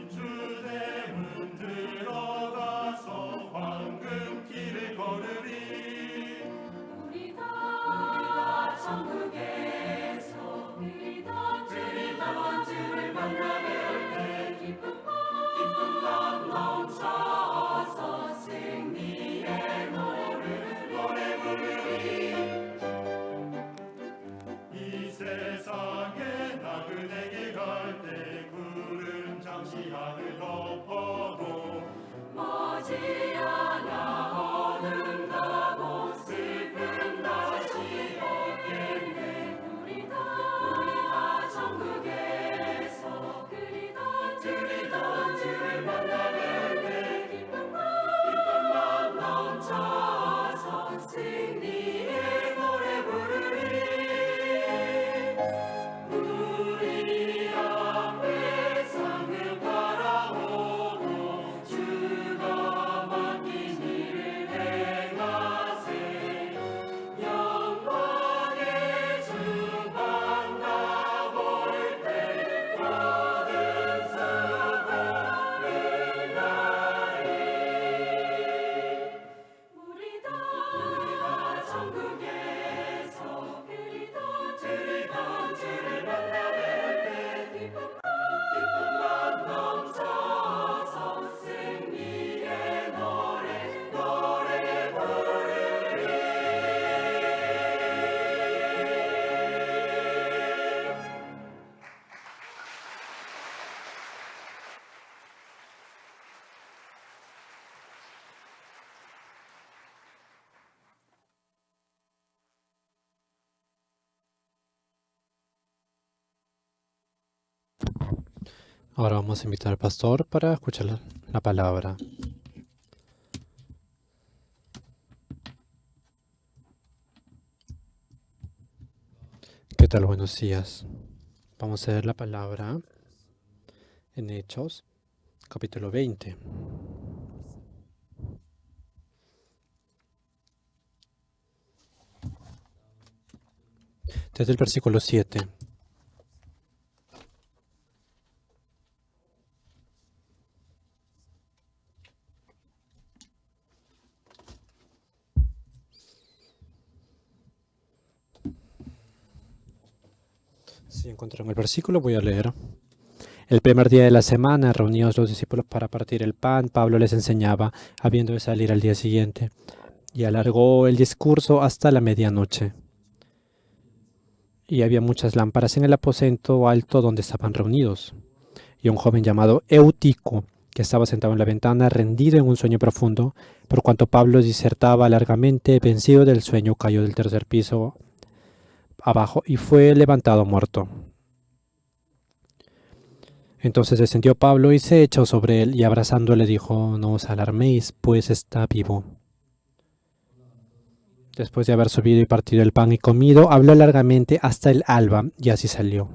주대문 들어가서 황금길을 걸으리. 우리 다 천국에서 그리던 주를 만나 뵐 때 기쁜 맘 넘쳐서 승리의 노래 부르리. 이 세상에 나그네길 갈 때 구름 잠시 하늘 덮어도 머지않아 어둠 가고 슬픔 다시 없겠네. 우리 다 천국에서 그리던 주를 만나 뵐 때 기쁜 맘 넘쳐서 승리의 노래 부르리. 우리 앞에 상을 바라보고 주가 맡긴 일을 행하세. 영광의 주 만나볼 때 모든 수고를 다리. 우리 다 천국에서 그리던 주를 만나 뵐 때 기쁜 맘 넘쳐서 승리의 노래 부르리. Ahora vamos a invitar al pastor para escuchar la palabra. ¿Qué tal? Buenos días. Vamos a ver la palabra en Hechos, capítulo 20. Desde el versículo 7. Si encontraron el versículo, voy a leer. El primer día de la semana, reunidos los discípulos para partir el pan, Pablo les enseñaba, habiendo de salir al día siguiente, y alargó el discurso hasta la medianoche. Y había muchas lámparas en el aposento alto donde estaban reunidos. Y un joven llamado Eutico, que estaba sentado en la ventana, rendido en un sueño profundo, por cuanto Pablo disertaba largamente, vencido del sueño, cayó del tercer piso abajo y fue levantado muerto. Entonces descendió Pablo y se echó sobre él y abrazándole dijo: no os alarméis, pues está vivo. Después de haber subido y partido el pan y comido, habló largamente hasta el alba y así salió.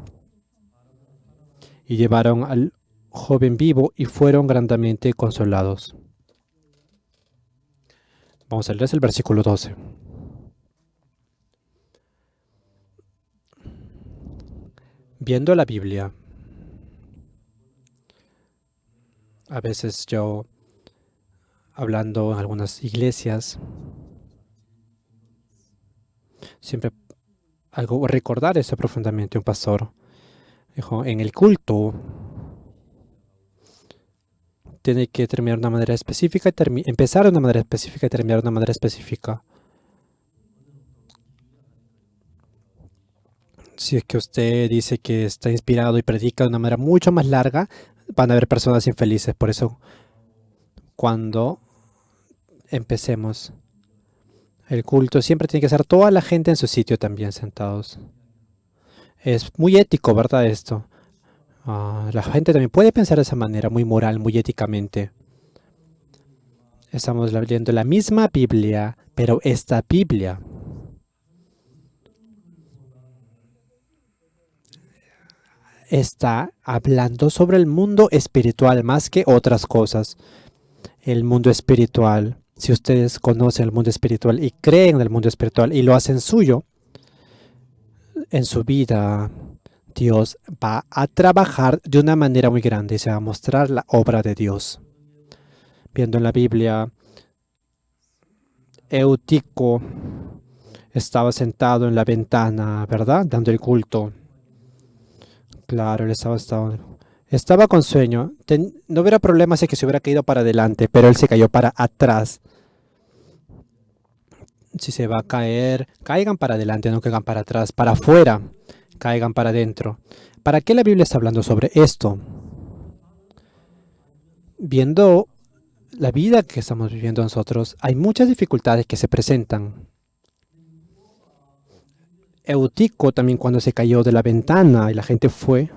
Y llevaron al joven vivo y fueron grandemente consolados. Vamos a leer el versículo 12. Viendo la Biblia, a veces yo, hablando en algunas iglesias, siempre algo recordar eso profundamente. Un pastor dijo: en el culto tiene que terminar de una manera específica, empezar de una manera específica y terminar de una manera específica. Si es que usted dice que está inspirado y predica de una manera mucho más larga, van a haber personas infelices. Por eso, cuando empecemos el culto, siempre tiene que ser toda la gente en su sitio también sentados. Es muy ético, ¿verdad? Esto. La gente también puede pensar de esa manera, muy moral, muy éticamente. Estamos leyendo la misma Biblia, pero esta Biblia está hablando sobre el mundo espiritual más que otras cosas. El mundo espiritual, si ustedes conocen el mundo espiritual y creen en el mundo espiritual y lo hacen suyo, en su vida Dios va a trabajar de una manera muy grande y se va a mostrar la obra de Dios. Viendo en la Biblia, Eutico estaba sentado en la ventana, ¿verdad? Dando el culto. Claro, él estaba con sueño. No hubiera problema si que se hubiera caído para adelante, pero él se cayó para atrás. Si se va a caer, caigan para adelante, no caigan para atrás, para afuera, caigan para adentro. ¿Para qué la Biblia está hablando sobre esto? Viendo la vida que estamos viviendo nosotros, hay muchas dificultades que se presentan. Eutico también cuando se cayó de la ventana y la gente fue,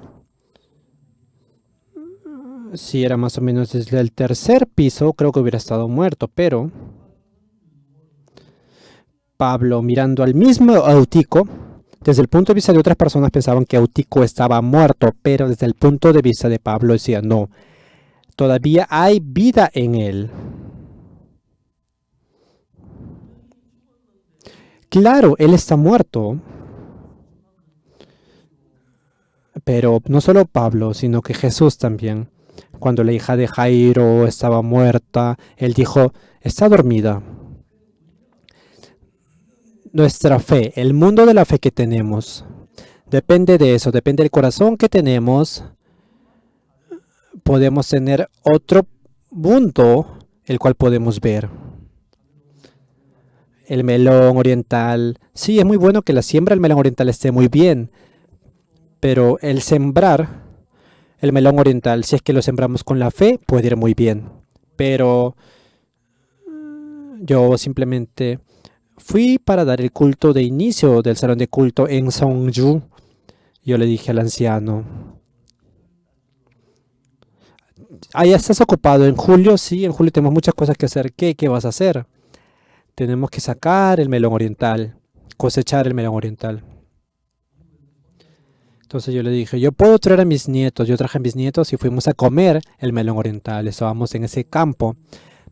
si era más o menos desde el tercer piso, creo que hubiera estado muerto, pero Pablo, mirando al mismo Eutico, desde el punto de vista de otras personas pensaban que Eutico estaba muerto, pero desde el punto de vista de Pablo decía, no, todavía hay vida en él. Claro, él está muerto. Pero no solo Pablo, sino que Jesús también. Cuando la hija de Jairo estaba muerta, él dijo, está dormida. Nuestra fe, el mundo de la fe que tenemos, depende de eso, depende del corazón que tenemos. Podemos tener otro mundo, el cual podemos ver. El melón oriental, sí, es muy bueno que la siembra del melón oriental esté muy bien, pero el sembrar el melón oriental, si es que lo sembramos con la fe, puede ir muy bien. Pero yo simplemente fui para dar el culto de inicio del salón de culto en Songju. Yo le dije al anciano, ¿ya estás ocupado en julio? Sí, en julio tenemos muchas cosas que hacer. ¿Qué vas a hacer? Tenemos que sacar el melón oriental, cosechar el melón oriental. Entonces yo le dije, yo puedo traer a mis nietos. Yo traje a mis nietos y fuimos a comer el melón oriental. Estábamos en ese campo.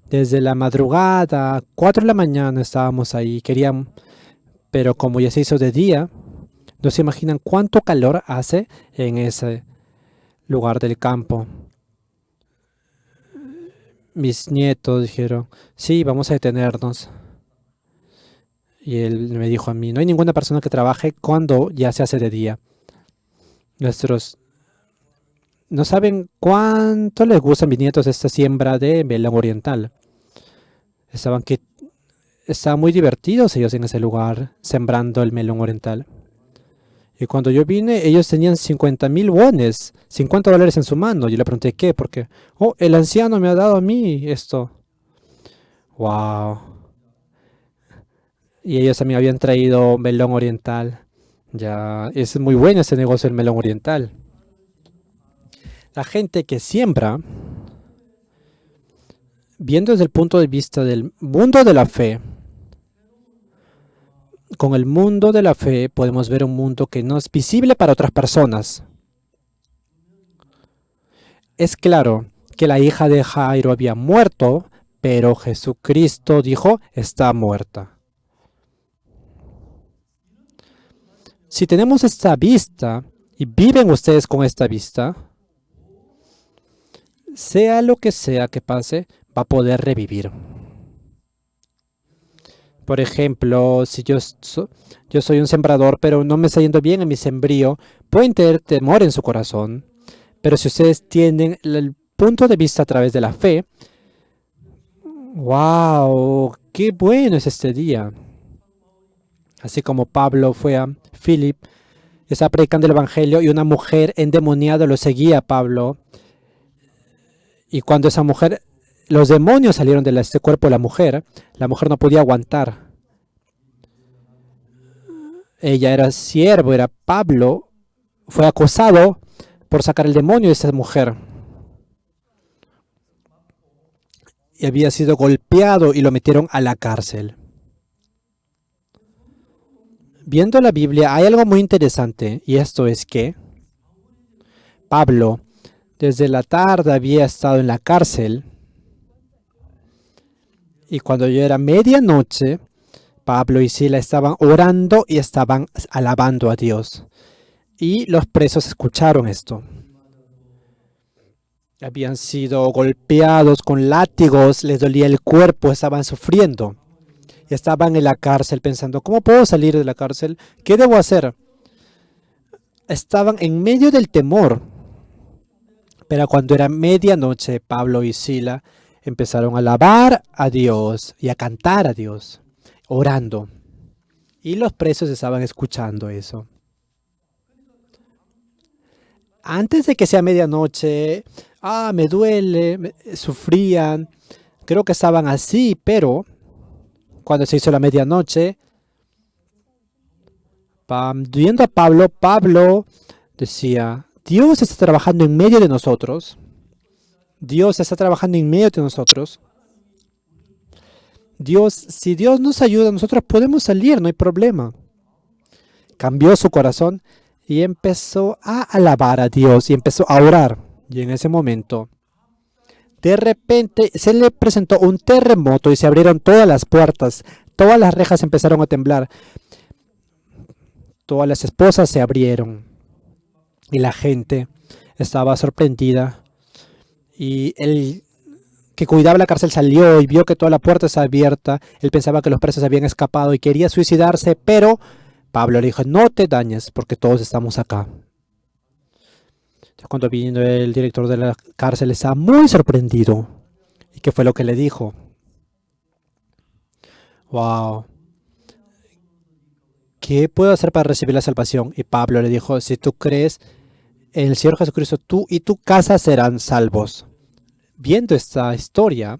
Desde la madrugada, 4 de la mañana estábamos ahí. Querían, pero como ya se hizo de día, no se imaginan cuánto calor hace en ese lugar del campo. Mis nietos dijeron, sí, vamos a detenernos. Y él me dijo a mí, no hay ninguna persona que trabaje cuando ya se hace de día. Nuestros no saben cuánto les gusta a mis nietos esta siembra de melón oriental. Estaban muy divertidos ellos en ese lugar, sembrando el melón oriental. Y cuando yo vine, ellos tenían 50,000 wones, $50 en su mano. Yo le pregunté qué, porque, oh, el anciano me ha dado a mí esto. Wow. Y ellos también habían traído melón oriental. Ya, es muy bueno ese negocio del melón oriental. La gente que siembra, viendo desde el punto de vista del mundo de la fe, con el mundo de la fe podemos ver un mundo que no es visible para otras personas. Es claro que la hija de Jairo había muerto, pero Jesucristo dijo, está muerta. Si tenemos esta vista y viven ustedes con esta vista, sea lo que sea que pase, va a poder revivir. Por ejemplo, si yo soy un sembrador, pero no me está yendo bien en mi sembrío, pueden tener temor en su corazón. Pero si ustedes tienen el punto de vista a través de la fe, ¡wow! ¡Qué bueno es este día! Así como Pablo fue a Philip, estaba predicando el evangelio y una mujer endemoniada lo seguía a Pablo. Y cuando esa mujer, los demonios salieron de este cuerpo de la mujer no podía aguantar. Ella era siervo, era Pablo, fue acosado por sacar el demonio de esa mujer. Y había sido golpeado y lo metieron a la cárcel. Viendo la Biblia hay algo muy interesante y esto es que Pablo desde la tarde había estado en la cárcel y cuando ya era medianoche Pablo y Sila estaban orando y estaban alabando a Dios. Y los presos escucharon esto. Habían sido golpeados con látigos, les dolía el cuerpo, estaban sufriendo. Y estaban en la cárcel pensando, ¿cómo puedo salir de la cárcel? ¿Qué debo hacer? Estaban en medio del temor. Pero cuando era medianoche, Pablo y Sila empezaron a alabar a Dios y a cantar a Dios, orando. Y los presos estaban escuchando eso. Antes de que sea medianoche, me duele, sufrían. Creo que estaban así, pero cuando se hizo la medianoche, viendo a Pablo, Pablo decía, Dios está trabajando en medio de nosotros. Dios está trabajando en medio de nosotros. Si Dios nos ayuda, nosotros podemos salir, no hay problema. Cambió su corazón y empezó a alabar a Dios y empezó a orar. Y en ese momento, de repente, se le presentó un terremoto y se abrieron todas las puertas. Todas las rejas empezaron a temblar. Todas las esposas se abrieron. Y la gente estaba sorprendida. Y el que cuidaba la cárcel salió y vio que toda la puerta estaba abierta. Él pensaba que los presos habían escapado y quería suicidarse, pero Pablo le dijo, no te dañes porque todos estamos acá. Cuando vino el director de la cárcel estaba muy sorprendido. ¿Y qué fue lo que le dijo? Wow. ¿Qué puedo hacer para recibir la salvación? Y Pablo le dijo, si tú crees en el Señor Jesucristo, tú y tu casa serán salvos. Viendo esta historia,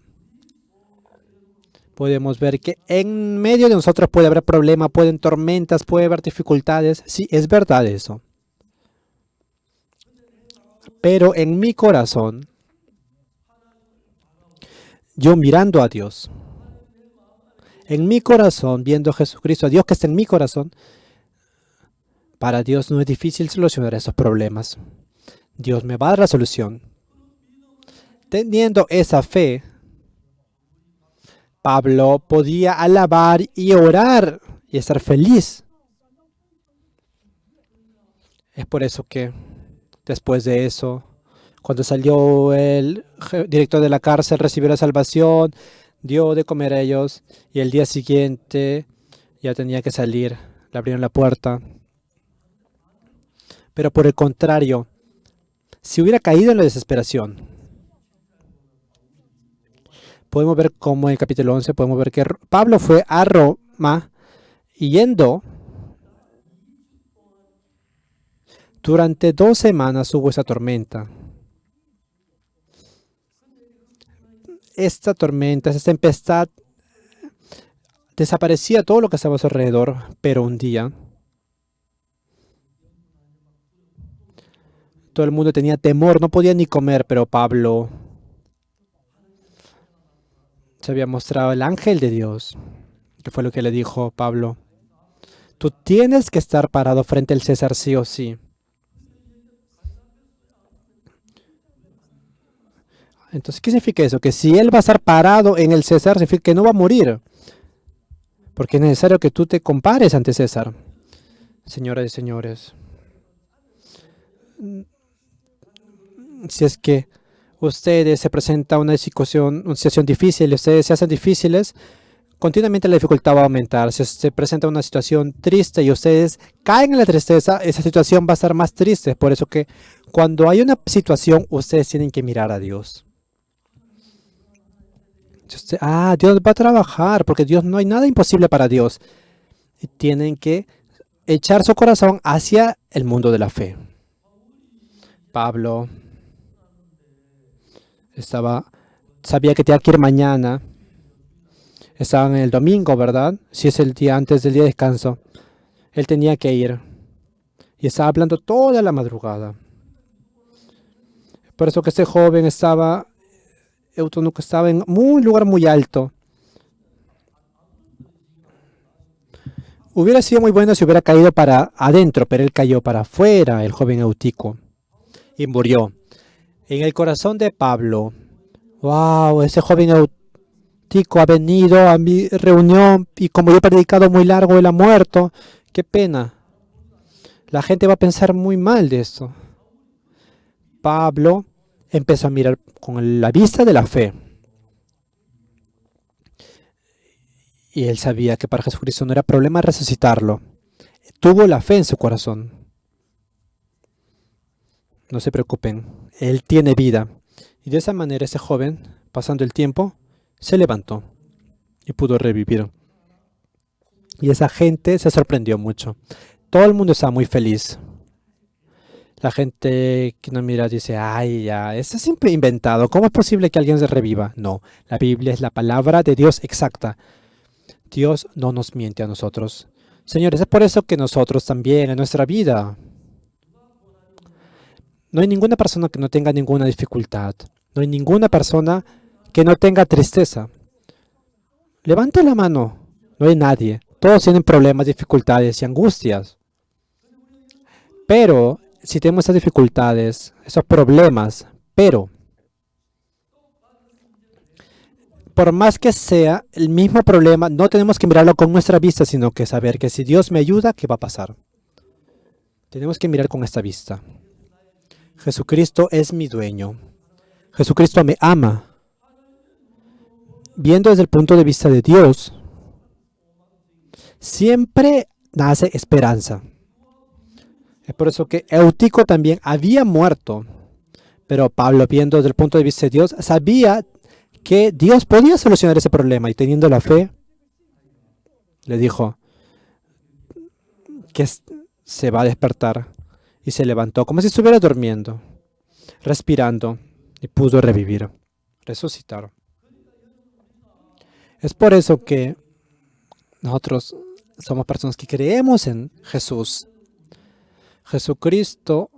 podemos ver que en medio de nosotros puede haber problemas, pueden tormentas, puede haber dificultades. Sí, es verdad eso. Pero en mi corazón, yo mirando a Dios, en mi corazón, viendo a Jesucristo, a Dios que está en mi corazón, para Dios no es difícil solucionar esos problemas. Dios me va a dar la solución. Teniendo esa fe, Pablo podía alabar y orar y estar feliz. Es por eso que después de eso, cuando salió el director de la cárcel, recibió la salvación, dio de comer a ellos y el día siguiente ya tenía que salir. Le abrieron la puerta. Pero por el contrario, si hubiera caído en la desesperación, podemos ver cómo en el capítulo 11, podemos ver que Pablo fue a Roma y yendo, durante 2 semanas hubo esa tormenta. Esta tormenta, esta tempestad, desaparecía todo lo que estaba a su alrededor, pero un día todo el mundo tenía temor, no podía ni comer, pero Pablo se había mostrado el ángel de Dios, que fue lo que le dijo Pablo. Tú tienes que estar parado frente al César sí o sí. Entonces, ¿qué significa eso? Que si él va a estar parado en el César, significa que no va a morir. Porque es necesario que tú te compares ante César. Señoras y señores, si es que ustedes se presenta una situación difícil y ustedes se hacen difíciles, continuamente la dificultad va a aumentar. Si se presenta una situación triste y ustedes caen en la tristeza, esa situación va a estar más triste. Por eso que cuando hay una situación, ustedes tienen que mirar a Dios. Dios va a trabajar, porque Dios no hay nada imposible para Dios. Y tienen que echar su corazón hacia el mundo de la fe. Pablo sabía que tenía que ir mañana. Estaban en el domingo, ¿verdad? Si es el día antes del día de descanso. Él tenía que ir. Y estaba hablando toda la madrugada. Por eso que este joven estaba en un lugar muy alto. Hubiera sido muy bueno si hubiera caído para adentro, pero él cayó para afuera, el joven Eutico, y murió. En el corazón de Pablo, wow, ese joven Eutico ha venido a mi reunión y como yo he predicado muy largo, él ha muerto. Qué pena. La gente va a pensar muy mal de esto. Pablo empezó a mirar con la vista de la fe. Y él sabía que para Jesucristo no era problema resucitarlo. Tuvo la fe en su corazón. No se preocupen, él tiene vida. Y de esa manera ese joven, pasando el tiempo, se levantó y pudo revivir. Y esa gente se sorprendió mucho. Todo el mundo estaba muy feliz. La gente que nos mira dice, ay, ya, eso es siempre inventado. ¿Cómo es posible que alguien se reviva? No, la Biblia es la palabra de Dios exacta. Dios no nos miente a nosotros. Señores, es por eso que nosotros también en nuestra vida no hay ninguna persona que no tenga ninguna dificultad. No hay ninguna persona que no tenga tristeza. Levante la mano. No hay nadie. Todos tienen problemas, dificultades y angustias. Pero si tenemos esas dificultades, esos problemas, pero por más que sea el mismo problema, no tenemos que mirarlo con nuestra vista, sino que saber que si Dios me ayuda, ¿qué va a pasar? Tenemos que mirar con esta vista. Jesucristo es mi dueño. Jesucristo me ama. Viendo desde el punto de vista de Dios, siempre nace esperanza. Es por eso que Eutico también había muerto. Pero Pablo, viendo desde el punto de vista de Dios, sabía que Dios podía solucionar ese problema. Y teniendo la fe, le dijo que se va a despertar. Y se levantó como si estuviera durmiendo, respirando, y pudo revivir, resucitar. Es por eso que nosotros somos personas que creemos en Jesús. Jesucristo,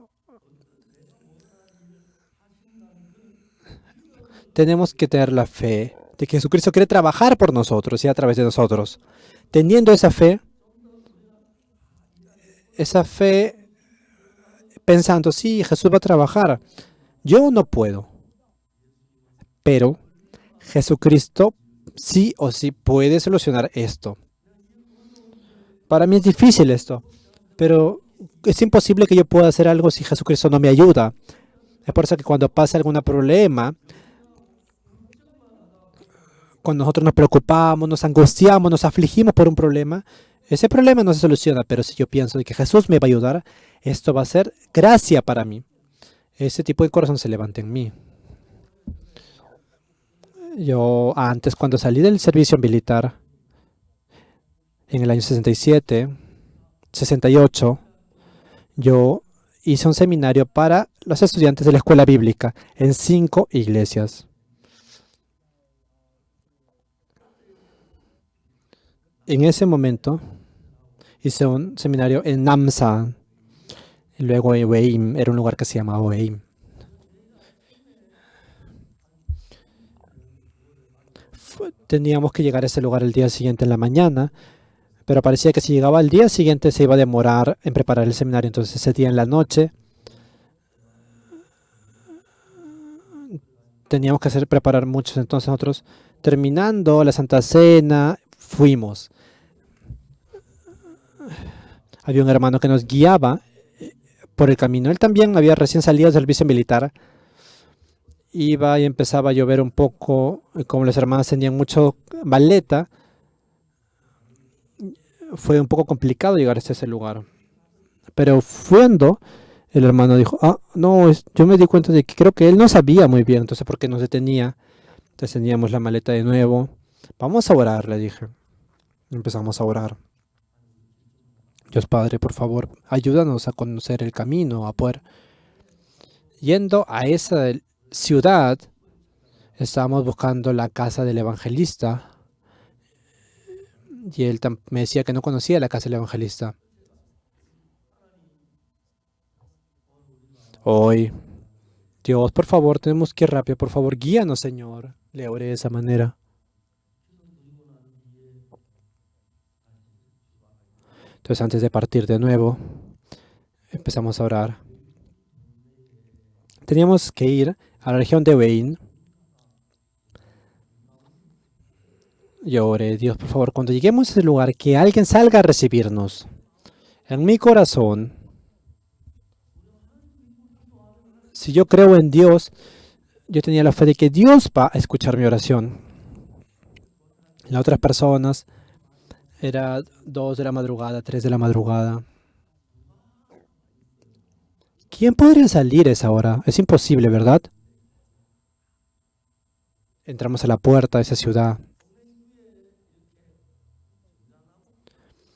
tenemos que tener la fe de que Jesucristo quiere trabajar por nosotros y a través de nosotros. Teniendo esa fe pensando, sí, Jesús va a trabajar. Yo no puedo. Pero Jesucristo sí o sí puede solucionar esto. Para mí es difícil esto, pero es imposible que yo pueda hacer algo si Jesucristo no me ayuda. Es por eso que cuando pasa algún problema, cuando nosotros nos preocupamos, nos angustiamos, nos afligimos por un problema, ese problema no se soluciona, pero si yo pienso de que Jesús me va a ayudar, esto va a ser gracia para mí. Ese tipo de corazón se levanta en mí. Yo antes, cuando salí del servicio militar, en el año 67, 68, yo hice un seminario para los estudiantes de la escuela bíblica en 5 iglesias. En ese momento hice un seminario en Namsa, y luego en Weim, era un lugar que se llamaba Weim. Teníamos que llegar a ese lugar el día siguiente en la mañana, pero parecía que si llegaba al día siguiente se iba a demorar en preparar el seminario. Entonces ese día en la noche teníamos que preparar muchos. Entonces nosotros, terminando la Santa Cena, fuimos. Había un hermano que nos guiaba por el camino. Él también había recién salido del servicio militar. Iba y empezaba a llover un poco. Como las hermanas tenían mucho maleta, fue un poco complicado llegar hasta ese lugar. Pero el hermano dijo, no, yo me di cuenta de que creo que él no sabía muy bien, entonces ¿por qué no se detenía? Entonces teníamos la maleta de nuevo. Vamos a orar, le dije. Empezamos a orar. Dios Padre, por favor, ayúdanos a conocer el camino, a poder. Yendo a esa ciudad, estábamos buscando la casa del evangelista. Y él me decía que no conocía la casa del evangelista. Hoy, Dios, por favor, tenemos que ir rápido. Por favor, guíanos, Señor. Le oré de esa manera. Entonces, antes de partir de nuevo, empezamos a orar. Teníamos que ir a la región de Wein. Yo oré, Dios, por favor, cuando lleguemos a ese lugar, que alguien salga a recibirnos. En mi corazón, Si yo creo en Dios, yo tenía la fe de que Dios va a escuchar mi oración. Las otras personas, era 2 de la madrugada, 3 de la madrugada. ¿Quién podría salir a esa hora? Es imposible, ¿verdad? Entramos a la puerta de esa ciudad.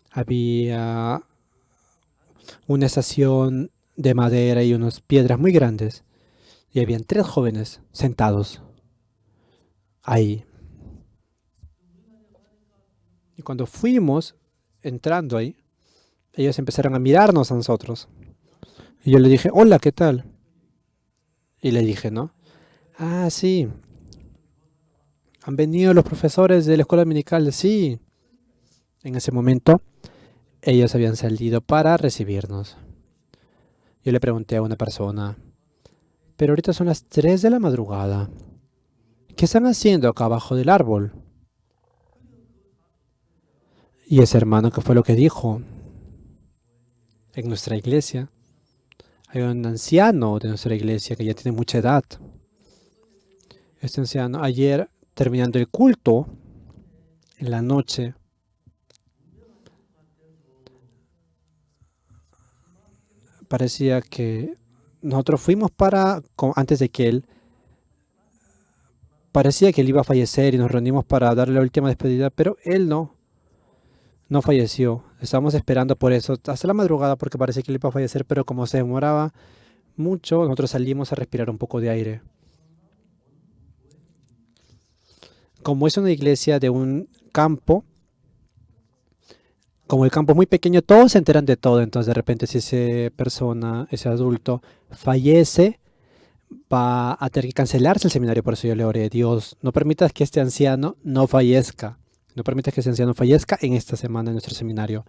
Había una estación de madera y unas piedras muy grandes. Y habían 3 jóvenes sentados ahí. Y cuando fuimos entrando ahí, ellos empezaron a mirarnos a nosotros. Y yo le dije, hola, ¿qué tal? Y le dije, ¿no? Ah, sí. Han venido los profesores de la escuela dominical. Sí. En ese momento, ellos habían salido para recibirnos. Yo le pregunté a una persona, pero ahorita son las 3 de la madrugada. ¿Qué están haciendo acá abajo del árbol? Y ese hermano, ¿qué fue lo que dijo? En nuestra iglesia hay un anciano de nuestra iglesia que ya tiene mucha edad. Este anciano, ayer, terminando el culto, en la noche, parecía que nosotros fuimos antes de que él, parecía que él iba a fallecer y nos reunimos para darle la última despedida, pero él no falleció. Estábamos esperando por eso hasta la madrugada porque parecía que él iba a fallecer, pero como se demoraba mucho, nosotros salimos a respirar un poco de aire. Como es una iglesia de un campo, como el campo es muy pequeño, todos se enteran de todo. Entonces, de repente, si esa persona, ese adulto, fallece, va a tener que cancelarse el seminario. Por eso yo le oré, Dios, no permitas que este anciano no fallezca. No permitas que ese anciano fallezca en esta semana en nuestro seminario.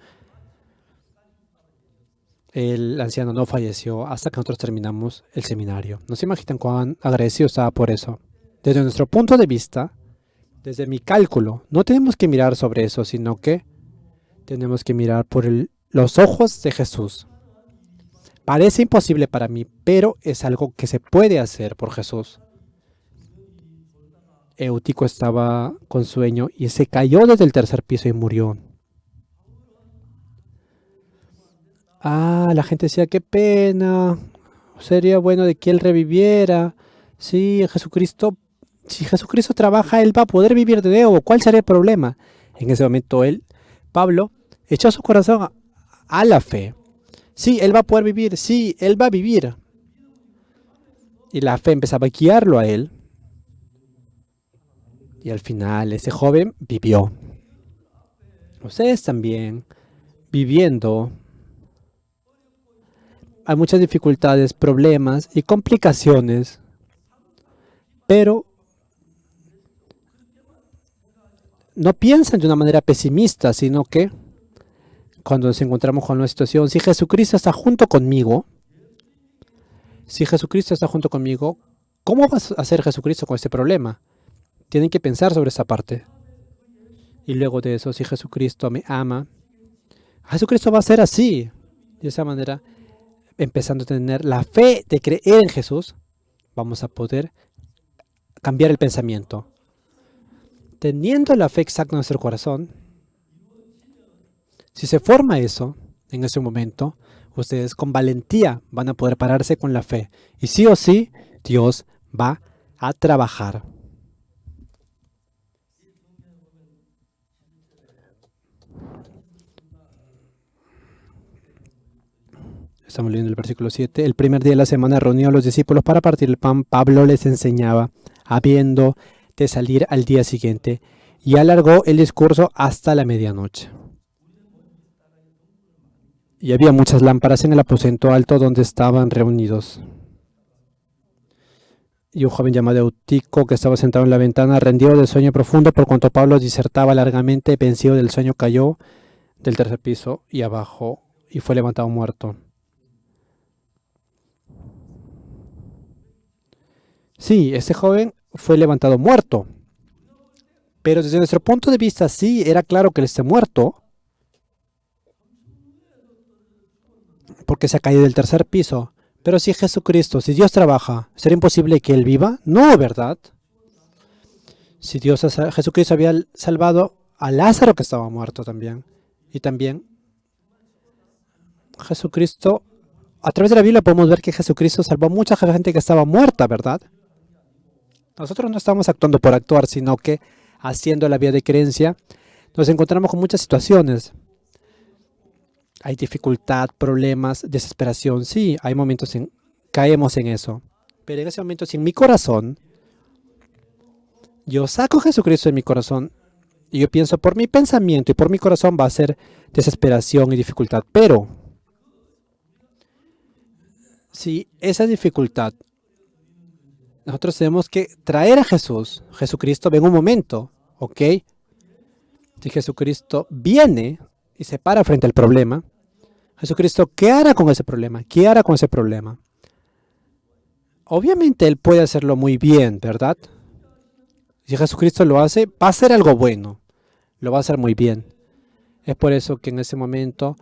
El anciano no falleció hasta que nosotros terminamos el seminario. No se imaginan cuán agradecido estaba por eso. Desde nuestro punto de vista, desde mi cálculo, no tenemos que mirar sobre eso, sino que tenemos que mirar por los ojos de Jesús. Parece imposible para mí, pero es algo que se puede hacer por Jesús. Eutico estaba con sueño y se cayó desde el 3er piso y murió. La gente decía, qué pena, sería bueno de que él reviviera. Sí, si Jesucristo trabaja, él va a poder vivir de nuevo. ¿Cuál sería el problema? En ese momento Pablo, echó su corazón a la fe. Sí, él va a poder vivir. Sí, él va a vivir. Y la fe empezaba a guiarlo a él. Y al final ese joven vivió. Ustedes también, viviendo, hay muchas dificultades, problemas y complicaciones. Pero no piensan de una manera pesimista, sino que cuando nos encontramos con una situación, si Jesucristo está junto conmigo, ¿cómo va a hacer Jesucristo con este problema? Tienen que pensar sobre esa parte. Y luego de eso, si Jesucristo me ama, Jesucristo va a ser así. De esa manera, empezando a tener la fe de creer en Jesús, vamos a poder cambiar el pensamiento. Teniendo la fe exacta en nuestro corazón, si se forma eso en ese momento, ustedes con valentía van a poder pararse con la fe. Y sí o sí, Dios va a trabajar. Estamos leyendo el versículo 7. El primer día de la semana reunió a los discípulos para partir el pan. Pablo les enseñaba, habiendo de salir al día siguiente, y alargó el discurso hasta la medianoche. Y había muchas lámparas en el aposento alto donde estaban reunidos. Y un joven llamado Eutico, que estaba sentado en la ventana, rendido de sueño profundo, por cuanto Pablo disertaba largamente, vencido del sueño, cayó del 3er piso y abajo, y fue levantado muerto. Sí, este joven fue levantado muerto. Pero desde nuestro punto de vista, sí, era claro que él esté muerto, porque se ha caído del 3er piso. Pero si Jesucristo, si Dios trabaja, ¿será imposible que Él viva? No, ¿verdad? Si Jesucristo había salvado a Lázaro que estaba muerto también. Y también Jesucristo, a través de la Biblia podemos ver que Jesucristo salvó a mucha gente que estaba muerta, ¿verdad? Nosotros no estamos actuando por actuar, sino que haciendo la vía de creencia, nos encontramos con muchas situaciones. Hay dificultad, problemas, desesperación. Sí, hay momentos en caemos en eso. Pero en ese momento, si en mi corazón, yo saco a Jesucristo de mi corazón y yo pienso por mi pensamiento y por mi corazón va a ser desesperación y dificultad. Pero si esa dificultad, nosotros tenemos que traer a Jesús. Jesucristo, ven un momento, ¿ok? Si Jesucristo viene y se para frente al problema, Jesucristo, ¿qué hará con ese problema? ¿Qué hará con ese problema? Obviamente Él puede hacerlo muy bien, ¿verdad? Si Jesucristo lo hace, va a ser algo bueno. Lo va a hacer muy bien. Es por eso que en ese momento,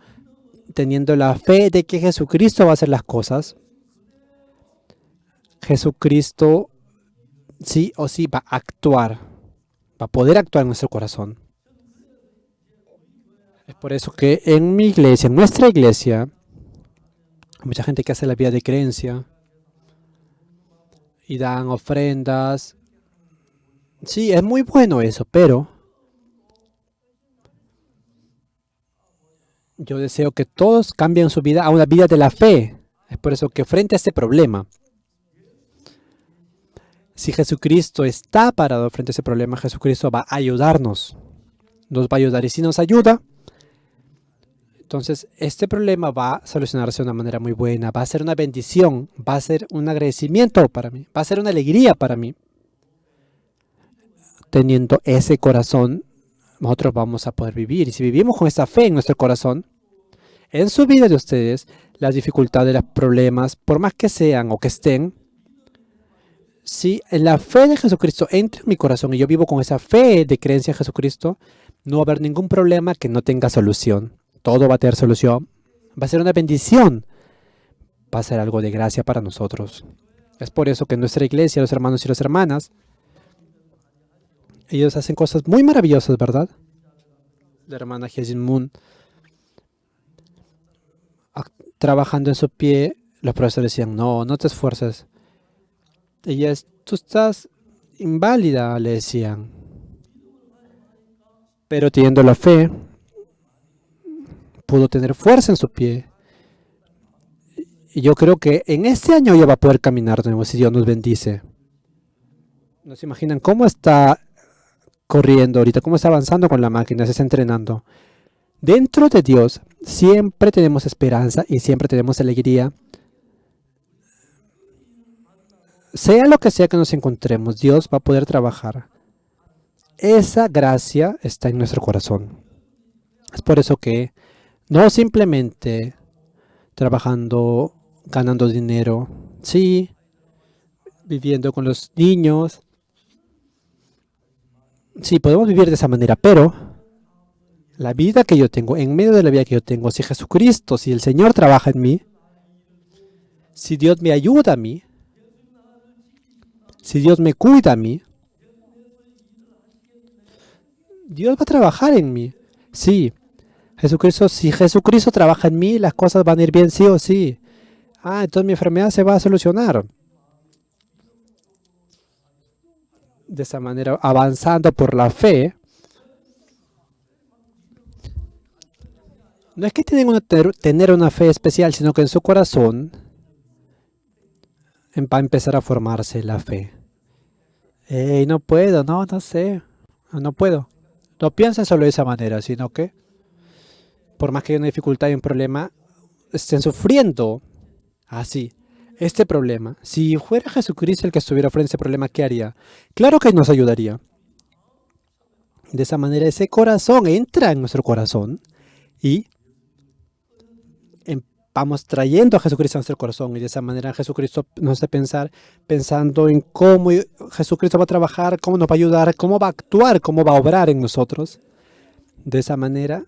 teniendo la fe de que Jesucristo va a hacer las cosas, Jesucristo sí o sí va a actuar, va a poder actuar en nuestro corazón. Es por eso que en mi iglesia, en nuestra iglesia, hay mucha gente que hace la vida de creencia y dan ofrendas. Sí, es muy bueno eso, pero yo deseo que todos cambien su vida a una vida de la fe. Es por eso que frente a este problema, si Jesucristo está parado frente a ese problema, Jesucristo va a ayudarnos. Nos va a ayudar. Y si nos ayuda, entonces este problema va a solucionarse de una manera muy buena. Va a ser una bendición. Va a ser un agradecimiento para mí. Va a ser una alegría para mí. Teniendo ese corazón, nosotros vamos a poder vivir. Y si vivimos con esa fe en nuestro corazón, en su vida de ustedes, las dificultades, los problemas, por más que sean o que estén, si la fe de Jesucristo entra en mi corazón y yo vivo con esa fe de creencia en Jesucristo, no va a haber ningún problema que no tenga solución. Todo va a tener solución. Va a ser una bendición. Va a ser algo de gracia para nosotros. Es por eso que en nuestra iglesia, los hermanos y las hermanas, ellos hacen cosas muy maravillosas, ¿verdad? La hermana Hyejin Moon, trabajando en su pie, los profesores decían, no, no te esfuerces. Ella es, tú estás inválida, le decían. Pero teniendo la fe, pudo tener fuerza en su pie. Y yo creo que en este año ella va a poder caminar de nuevo si Dios nos bendice. ¿No se imaginan cómo está corriendo ahorita, cómo está avanzando con la máquina, se está entrenando? Dentro de Dios siempre tenemos esperanza y siempre tenemos alegría. Sea lo que sea que nos encontremos, Dios va a poder trabajar. Esa gracia está en nuestro corazón. Es por eso que no simplemente trabajando, ganando dinero, sí, viviendo con los niños. Sí, podemos vivir de esa manera, pero la vida que yo tengo, en medio de la vida que yo tengo, si Jesucristo, si el Señor trabaja en mí, si Dios me ayuda a mí, si Dios me cuida a mí, Dios va a trabajar en mí. Sí, si Jesucristo trabaja en mí, las cosas van a ir bien sí o sí. Entonces mi enfermedad se va a solucionar. De esa manera, avanzando por la fe, no es que tengan tener una fe especial, sino que en su corazón va a empezar a formarse la fe. No puedo, no sé, no puedo. No piensen solo de esa manera, sino que por más que haya una dificultad y un problema, estén sufriendo así este problema. Si fuera Jesucristo el que estuviera frente a ese problema, ¿qué haría? Claro que nos ayudaría. De esa manera ese corazón entra en nuestro corazón y vamos trayendo a Jesucristo a nuestro corazón, y de esa manera Jesucristo nos hace pensando en cómo Jesucristo va a trabajar, cómo nos va a ayudar, cómo va a actuar, cómo va a obrar en nosotros. De esa manera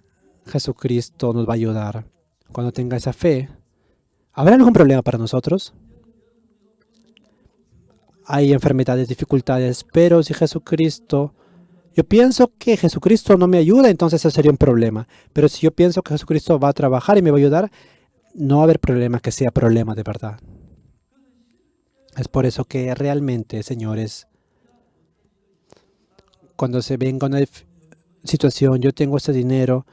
Jesucristo nos va a ayudar. Cuando tenga esa fe, ¿Habrá algún problema para nosotros? Hay enfermedades, dificultades, pero si Jesucristo, yo pienso que Jesucristo no me ayuda, entonces eso sería un problema. Pero si yo pienso que Jesucristo va a trabajar y me va a ayudar, no va a haber problema que sea problema de verdad. Es por eso que realmente, señores, cuando se venga una situación, yo tengo este dinero,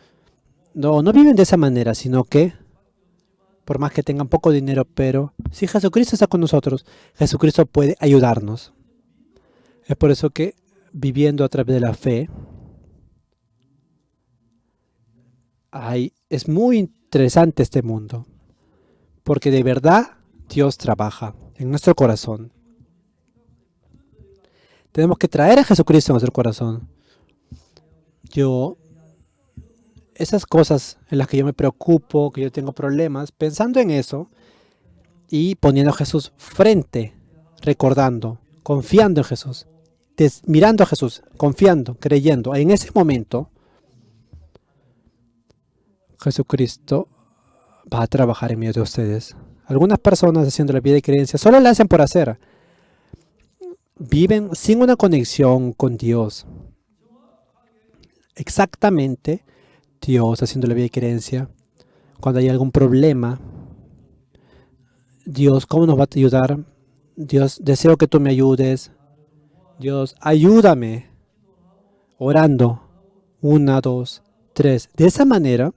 no viven de esa manera, sino que, por más que tengan poco dinero, pero si Jesucristo está con nosotros, Jesucristo puede ayudarnos. Es por eso que viviendo a través de la fe, es muy interesante este mundo, porque de verdad Dios trabaja en nuestro corazón. Tenemos que traer a Jesucristo en nuestro corazón. Esas cosas en las que yo me preocupo, que yo tengo problemas, pensando en eso y poniendo a Jesús frente, recordando, confiando en Jesús, mirando a Jesús, confiando, creyendo. En ese momento, Jesucristo va a trabajar en medio de ustedes. Algunas personas haciendo la vida de creencia solo la hacen por hacer. Viven sin una conexión con Dios. Exactamente, Dios haciendo la vida de creencia. Cuando hay algún problema, Dios, ¿cómo nos va a ayudar? Dios, deseo que tú me ayudes. Dios, ayúdame. Orando. 1, 2, 3. De esa manera,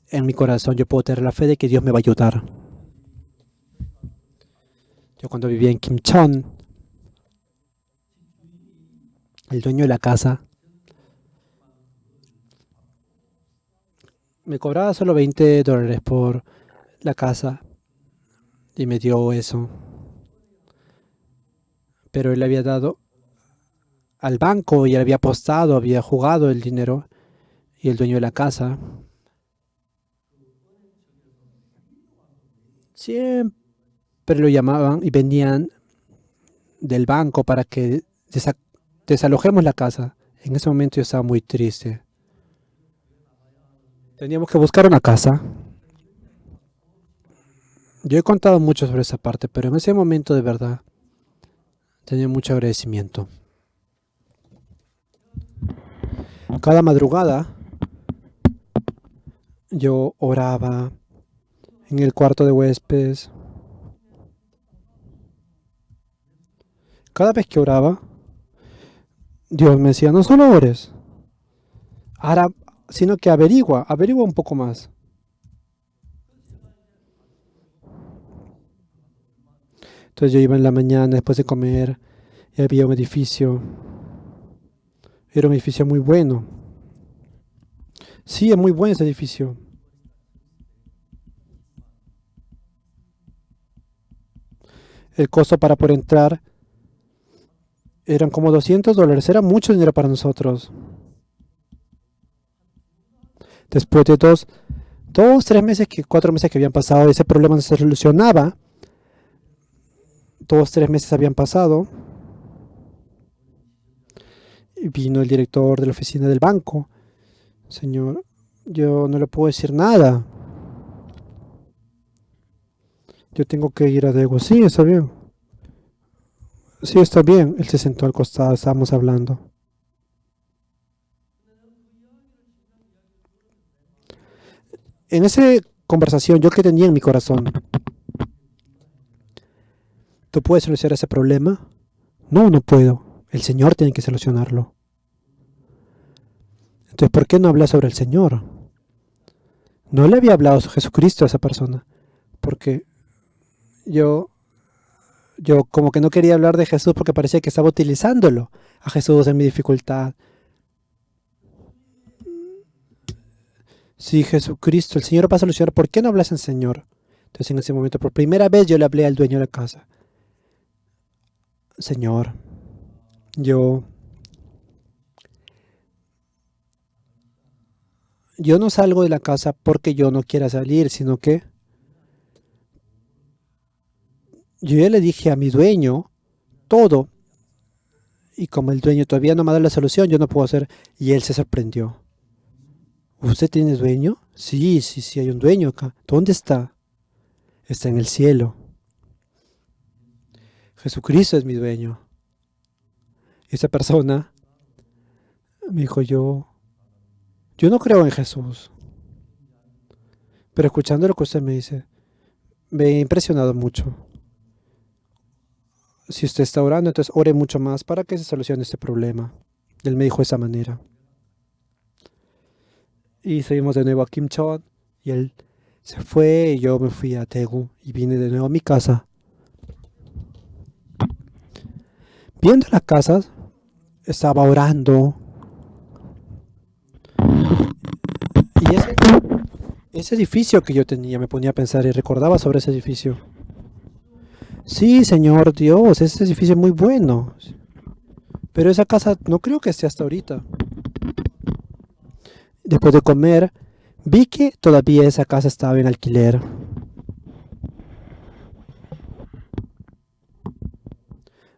en mi corazón yo puedo tener la fe de que Dios me va a ayudar. Yo cuando vivía en Kimchon, el dueño de la casa me cobraba solo $20 por la casa y me dio eso. Pero él había dado al banco y él había apostado, había jugado el dinero y el dueño de la casa siempre lo llamaban y venían del banco para que desalojemos la casa. En ese momento yo estaba muy triste. Teníamos que buscar una casa. Yo he contado mucho sobre esa parte, pero en ese momento de verdad tenía mucho agradecimiento. Cada madrugada yo oraba en el cuarto de huéspedes. Cada vez que oraba, Dios me decía, no solo ores, ahora, sino que averigua un poco más. Entonces yo iba en la mañana después de comer y había un edificio. Era un edificio muy bueno. Sí, es muy bueno ese edificio. El costo para poder entrar eran como $200. Era mucho dinero para nosotros. Después de 3 meses, 4 meses que habían pasado, ese problema no se solucionaba. 3 meses habían pasado. Y vino el director de la oficina del banco. Señor, yo no le puedo decir nada. Yo tengo que ir a Daegu. Sí, está bien. Sí, está bien. Él se sentó al costado, estábamos hablando. En esa conversación, yo que tenía en mi corazón, ¿tú puedes solucionar ese problema? No, no puedo. El Señor tiene que solucionarlo. Entonces, ¿por qué no habla sobre el Señor? No le había hablado sobre Jesucristo a esa persona, porque yo como que no quería hablar de Jesús porque parecía que estaba utilizándolo a Jesús en mi dificultad. Si Jesucristo, el Señor va a solucionar, ¿por qué no hablas en Señor? Entonces en ese momento, por primera vez yo le hablé al dueño de la casa. Señor, yo no salgo de la casa porque yo no quiera salir, sino que yo ya le dije a mi dueño todo. Y como el dueño todavía no me ha dado la solución, yo no puedo hacer. Y él se sorprendió. ¿Usted tiene dueño? Sí, sí, sí, hay un dueño acá. ¿Dónde está? Está en el cielo. Jesucristo es mi dueño. Esa persona me dijo, yo no creo en Jesús, pero escuchando lo que usted me dice, me ha impresionado mucho. Si usted está orando, entonces ore mucho más para que se solucione este problema. Él me dijo de esa manera. Y seguimos de nuevo a Kim Chon y él se fue y yo me fui a Daegu y vine de nuevo a mi casa. Viendo la casa, estaba orando y ese edificio que yo tenía, me ponía a pensar y recordaba sobre ese edificio. Sí, Señor Dios, ese edificio es muy bueno, pero esa casa no creo que esté hasta ahorita. Después de comer, vi que todavía esa casa estaba en alquiler.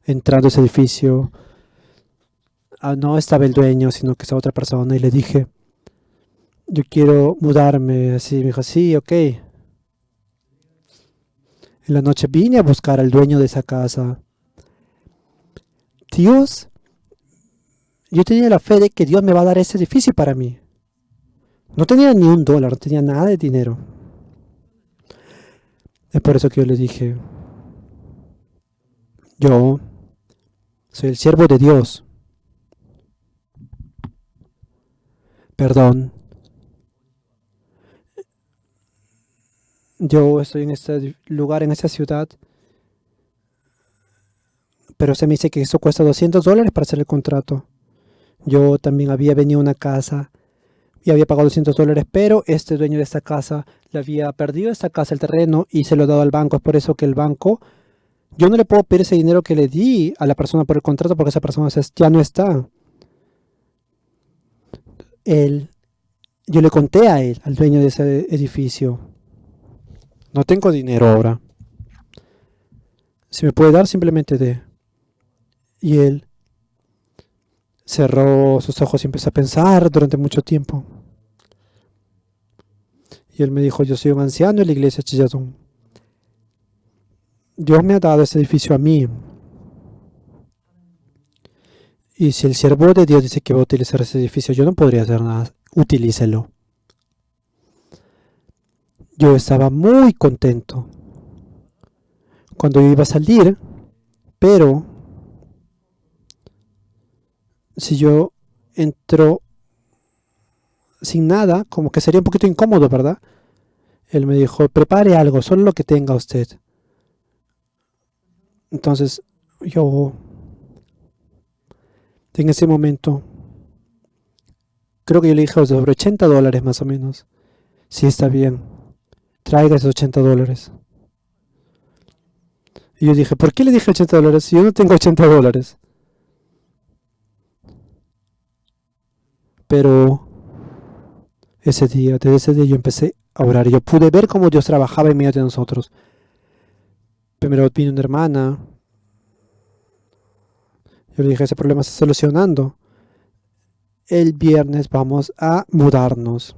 Entrando a ese edificio, no estaba el dueño, sino que estaba otra persona y le dije, yo quiero mudarme. Así me dijo, sí, ok. En la noche vine a buscar al dueño de esa casa. Dios, yo tenía la fe de que Dios me va a dar ese edificio para mí. No tenía ni un dólar, no tenía nada de dinero. Es por eso que yo le dije, yo soy el siervo de Dios. Perdón, yo estoy en este lugar, en esta ciudad, pero se me dice que eso cuesta $200 para hacer el contrato. Yo también había venido a una casa y había pagado $200, pero este dueño de esta casa le había perdido esta casa, el terreno, y se lo ha dado al banco. Es por eso que el banco, yo no le puedo pedir ese dinero que le di a la persona por el contrato porque esa persona ya no está. Él, yo le conté a él, al dueño de ese edificio, no tengo dinero ahora. Si me puede dar, simplemente dé. Y él cerró sus ojos y empezó a pensar durante mucho tiempo. Y él me dijo, yo soy un anciano en la iglesia Chilladón. Dios me ha dado este edificio a mí. Y si el siervo de Dios dice que va a utilizar ese edificio, yo no podría hacer nada. Utilícelo. Yo estaba muy contento cuando yo iba a salir, pero si yo entro sin nada, como que sería un poquito incómodo, ¿verdad? Él me dijo, prepare algo, solo lo que tenga usted. Entonces, yo, en ese momento, creo que yo le dije sobre $80 más o menos. Sí, está bien, traiga esos $80. Y yo dije, ¿por qué le dije $80 si yo no tengo $80? Pero desde ese día yo empecé a orar y yo pude ver cómo Dios trabajaba en medio de nosotros. Primero vino una hermana. Yo le dije, ese problema se está solucionando. El viernes vamos a mudarnos.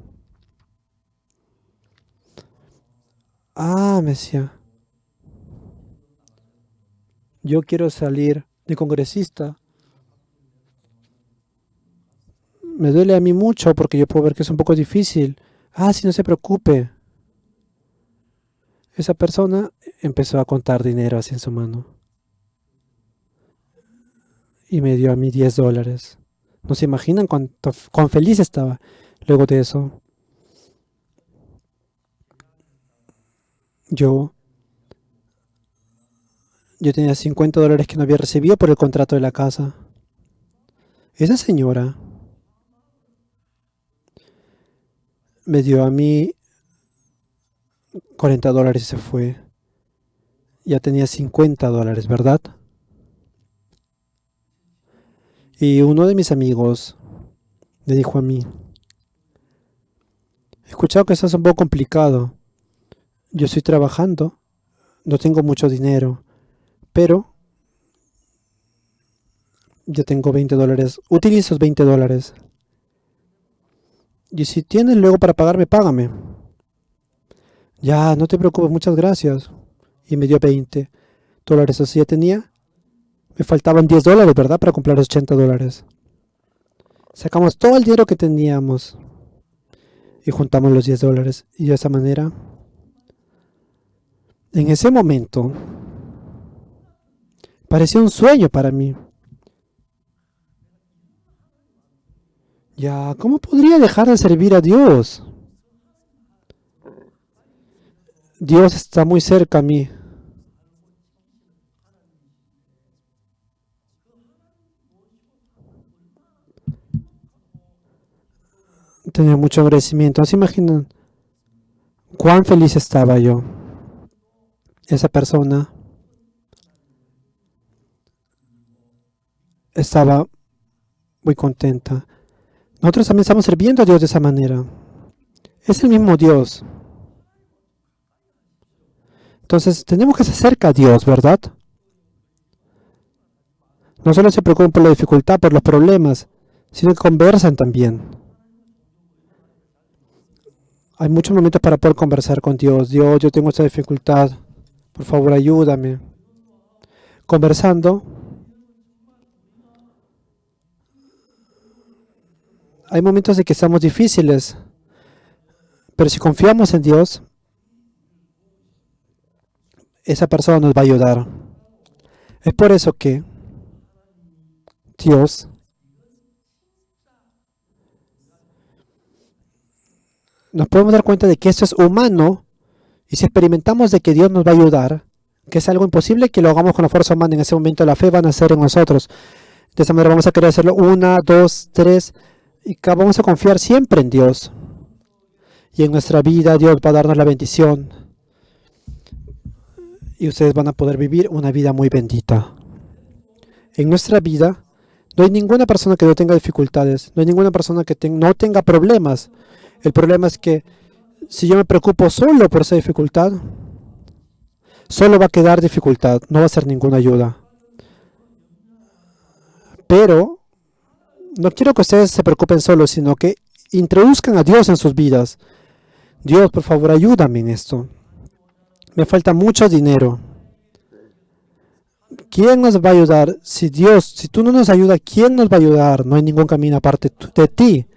Me decía, yo quiero salir de congresista. Me duele a mí mucho porque yo puedo ver que es un poco difícil. Sí, no se preocupe. Esa persona empezó a contar dinero así en su mano. Y me dio a mí $10. No se imaginan cuán feliz estaba luego de eso. Yo tenía $50 que no había recibido por el contrato de la casa. Esa señora me dio a mí $40 y se fue. Ya tenía $50, ¿verdad? Y uno de mis amigos le dijo a mí, he escuchado que estás un poco complicado. Yo estoy trabajando, no tengo mucho dinero, pero yo tengo $20. Utiliza esos $20. Y si tienes luego para pagarme, págame. Ya, no te preocupes, muchas gracias. Y me dio $20. Así ya tenía. Me faltaban $10, ¿verdad? Para comprar los $80. Sacamos todo el dinero que teníamos y juntamos los $10. Y de esa manera, en ese momento, parecía un sueño para mí. Ya, ¿cómo podría dejar de servir a Dios? Dios está muy cerca a mí. Tenía mucho agradecimiento. ¿Se imaginan cuán feliz estaba yo? Esa persona estaba muy contenta. Nosotros también estamos sirviendo a Dios de esa manera. Es el mismo Dios. Entonces tenemos que ser cerca a Dios, ¿verdad? No solo se preocupan por la dificultad, por los problemas, sino que conversan también. Hay muchos momentos para poder conversar con Dios. Dios, yo tengo esta dificultad. Por favor, ayúdame. Conversando. Hay momentos de que estamos difíciles, pero si confiamos en Dios, esa persona nos va a ayudar. Es por eso que Dios nos podemos dar cuenta de que esto es humano y si experimentamos de que Dios nos va a ayudar, que es algo imposible que lo hagamos con la fuerza humana, en ese momento la fe va a nacer en nosotros. De esa manera vamos a querer hacerlo 1, 2, 3 y vamos a confiar siempre en Dios. Y en nuestra vida Dios va a darnos la bendición y ustedes van a poder vivir una vida muy bendita. En nuestra vida no hay ninguna persona que no tenga dificultades, no hay ninguna persona que no tenga problemas. El problema es que si yo me preocupo solo por esa dificultad, solo va a quedar dificultad, no va a ser ninguna ayuda. Pero no quiero que ustedes se preocupen solos, sino que introduzcan a Dios en sus vidas. Dios, por favor, ayúdame en esto. Me falta mucho dinero. ¿Quién nos va a ayudar? Si tú no nos ayudas, ¿quién nos va a ayudar? No hay ningún camino aparte de ti.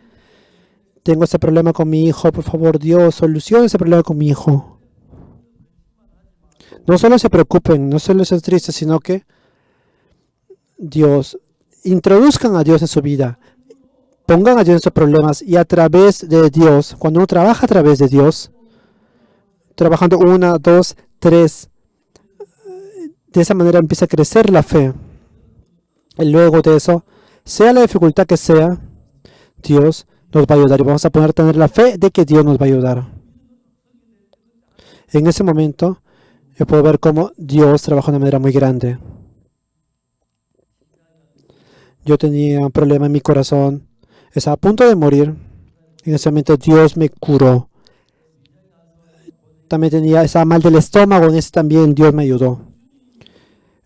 Tengo este problema con mi hijo, por favor, Dios, soluciona ese problema con mi hijo. No solo se preocupen, no solo estén tristes, sino que Dios, introduzcan a Dios en su vida, pongan a Dios en sus problemas y a través de Dios, cuando uno trabaja a través de Dios, trabajando 1, 2, 3, de esa manera empieza a crecer la fe. Y luego de eso, sea la dificultad que sea, Dios nos va a ayudar y vamos a poder tener la fe de que Dios nos va a ayudar. En ese momento, yo puedo ver cómo Dios trabaja de una manera muy grande. Yo tenía un problema en mi corazón, estaba a punto de morir. En ese momento Dios me curó. También estaba mal del estómago, en ese también Dios me ayudó.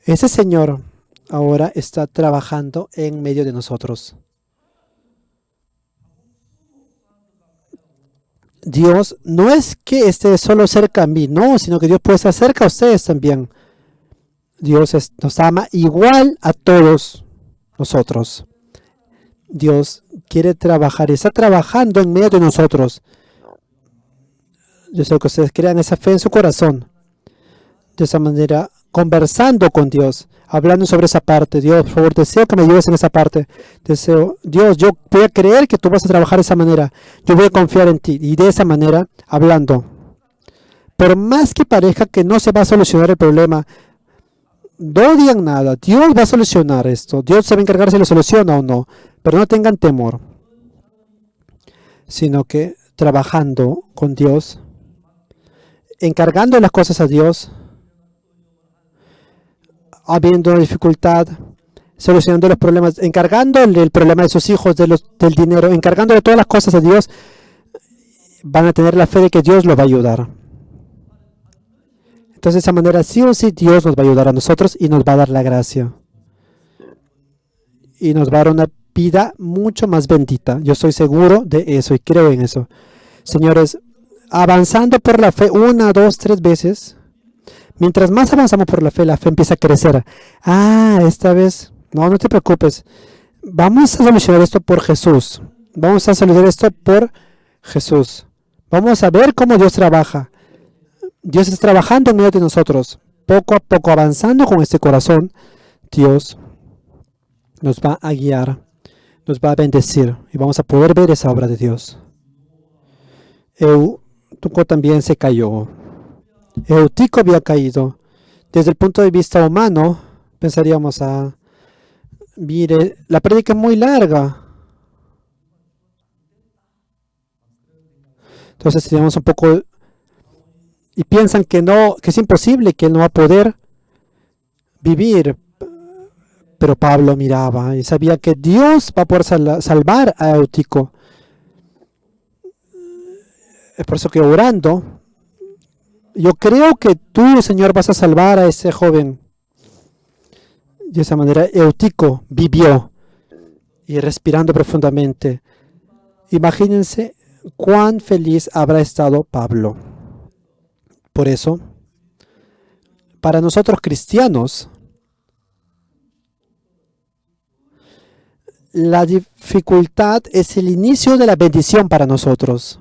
Ese Señor ahora está trabajando en medio de nosotros. Dios no es que esté solo cerca a mí, no, sino que Dios puede estar cerca a ustedes también. Dios nos ama igual a todos nosotros. Dios quiere trabajar y está trabajando en medio de nosotros. Yo deseo que ustedes crean esa fe en su corazón. De esa manera, conversando con Dios, hablando sobre esa parte. Dios, por favor, deseo que me ayudes en esa parte. Deseo, Dios, yo voy a creer que tú vas a trabajar de esa manera. Yo voy a confiar en ti. Y de esa manera, hablando. Por más que parezca que no se va a solucionar el problema, no digan nada. Dios va a solucionar esto. Dios se va a encargar si lo soluciona o no. Pero no tengan temor. Sino que trabajando con Dios, encargando las cosas a Dios, habiendo una dificultad, solucionando los problemas, encargándole el problema de sus hijos, del dinero, encargándole todas las cosas a Dios, van a tener la fe de que Dios los va a ayudar. Entonces, de esa manera, sí o sí, Dios nos va a ayudar a nosotros y nos va a dar la gracia. Y nos va a dar una vida mucho más bendita. Yo estoy seguro de eso y creo en eso. Señores, avanzando por la fe 1, 2, 3 veces, mientras más avanzamos por la fe empieza a crecer. Esta vez, no te preocupes. Vamos a solucionar esto por Jesús. Vamos a solucionar esto por Jesús. Vamos a ver cómo Dios trabaja. Dios está trabajando en medio de nosotros. Poco a poco, avanzando con este corazón, Dios nos va a guiar, nos va a bendecir y vamos a poder ver esa obra de Dios. Eutico también se cayó. Eutico había caído. Desde el punto de vista humano, pensaríamos, mire, la prédica es muy larga. Entonces tenemos un poco y piensan que no, que es imposible, que él no va a poder vivir. Pero Pablo miraba y sabía que Dios va a poder salvar a Eutico. Es por eso que orando, yo creo que tú, Señor, vas a salvar a ese joven. De esa manera Eutico vivió y respirando profundamente. Imagínense cuán feliz habrá estado Pablo. Por eso, para nosotros cristianos, la dificultad es el inicio de la bendición para nosotros.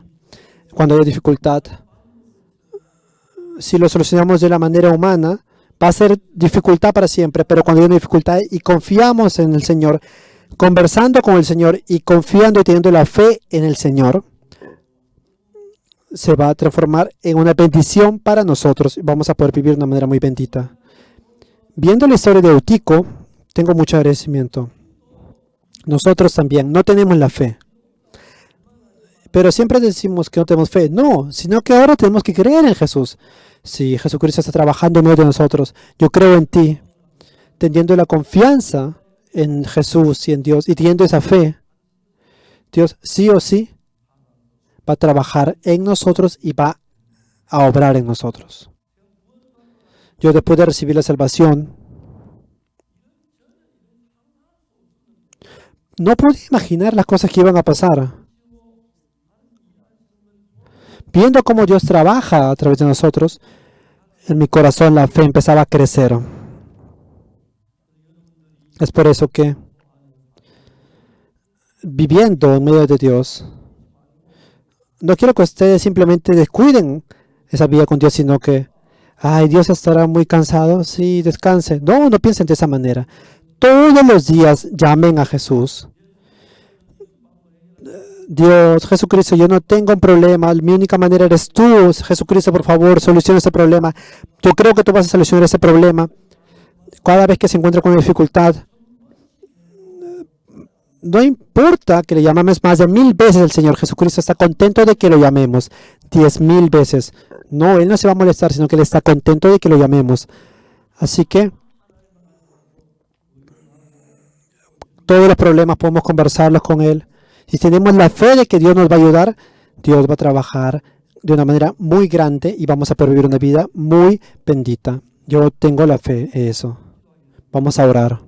Cuando hay dificultad, si lo solucionamos de la manera humana, va a ser dificultad para siempre, pero cuando hay una dificultad y confiamos en el Señor, conversando con el Señor y confiando y teniendo la fe en el Señor, se va a transformar en una bendición para nosotros. Vamos a poder vivir de una manera muy bendita. Viendo la historia de Eutico, tengo mucho agradecimiento. Nosotros también no tenemos la fe. Pero siempre decimos que no tenemos fe. No, sino que ahora tenemos que creer en Jesús. Si Jesucristo está trabajando en medio de nosotros, yo creo en ti. Teniendo la confianza en Jesús y en Dios y teniendo esa fe, Dios sí o sí va a trabajar en nosotros y va a obrar en nosotros. Yo después de recibir la salvación, no podía imaginar las cosas que iban a pasar. Viendo cómo Dios trabaja a través de nosotros, en mi corazón la fe empezaba a crecer. Es por eso que, viviendo en medio de Dios, no quiero que ustedes simplemente descuiden esa vida con Dios, sino que, Dios estará muy cansado, sí, descanse. No, no piensen de esa manera. Todos los días llamen a Jesús. Dios, Jesucristo, yo no tengo un problema, mi única manera eres tú. Jesucristo, por favor, soluciona este problema. Yo creo que tú vas a solucionar ese problema. Cada vez que se encuentra con una dificultad, no importa que le llamemos más de 1000 veces al Señor. Jesucristo está contento de que lo llamemos 10,000 veces. No, Él no se va a molestar, sino que Él está contento de que lo llamemos. Así que todos los problemas podemos conversarlos con Él. Si tenemos la fe de que Dios nos va a ayudar, Dios va a trabajar de una manera muy grande y vamos a poder vivir una vida muy bendita. Yo tengo la fe en eso. Vamos a orar.